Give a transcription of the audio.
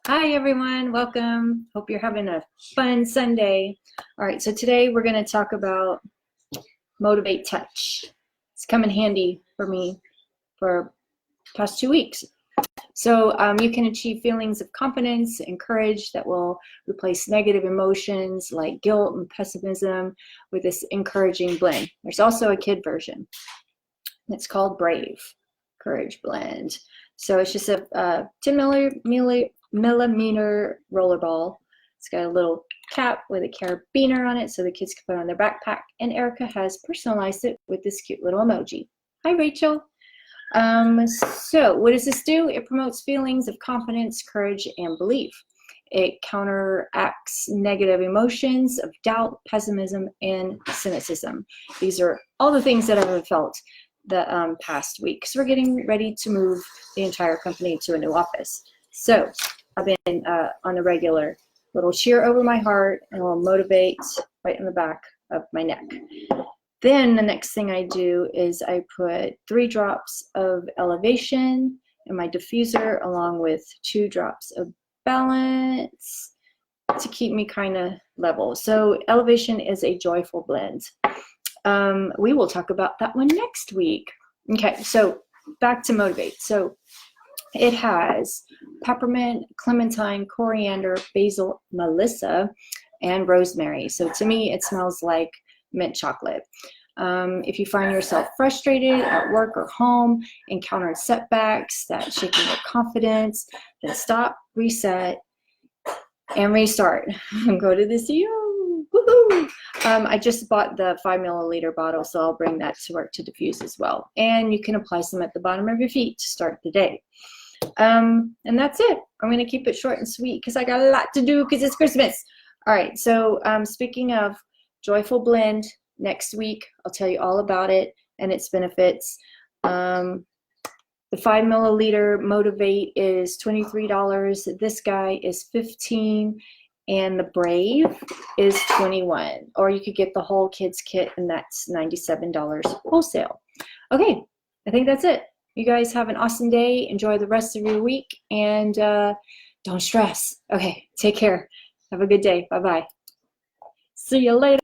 Hi everyone, welcome. Hope you're having a fun Sunday. All right, so today we're going to talk about Motivate Touch. It's come in handy for me for the past 2 weeks. So you can achieve feelings of confidence and courage that will replace negative emotions like guilt and pessimism with this encouraging blend. There's also a kid version. It's called Brave Courage Blend. So it's just a 10 millimeter roller ball. It's got a little cap with a carabiner on it so the kids can put it on their backpack. And Erica has personalized it with this cute little emoji. Hi, Rachel. So what does this do? It promotes feelings of confidence, courage, and belief. It counteracts negative emotions of doubt, pessimism, and cynicism. These are all the things that I've felt the past week. So we're getting ready to move the entire company to a new office. So I've been on a regular little cheer over my heart and a little motivate right in the back of my neck. Then the next thing I do is I put 3 drops of elevation in my diffuser along with 2 drops of balance to keep me kind of level. So elevation is a joyful blend. We will talk about that one next week. Okay, so back to Motivate. So it has peppermint, clementine, coriander, basil, melissa, and rosemary. So to me, it smells like mint chocolate. If you find yourself frustrated at work or home, encountering setbacks that shaking your confidence, then stop, reset, and restart. Go to the CEO. Woohoo! I just bought the 5 milliliter bottle, so I'll bring that to work to diffuse as well. And you can apply some at the bottom of your feet to start the day. And that's it. I'm going to keep it short and sweet because I got a lot to do because it's Christmas. All right, so speaking of Joyful Blend, next week I'll tell you all about it and its benefits. The 5 milliliter Motivate is $23. This guy is $15, and the Brave is $21. Or you could get the whole kids kit, and that's $97 wholesale. Okay, I think that's it. You guys have an awesome day. Enjoy the rest of your week, and don't stress. Okay, take care. Have a good day. Bye-bye. See you later.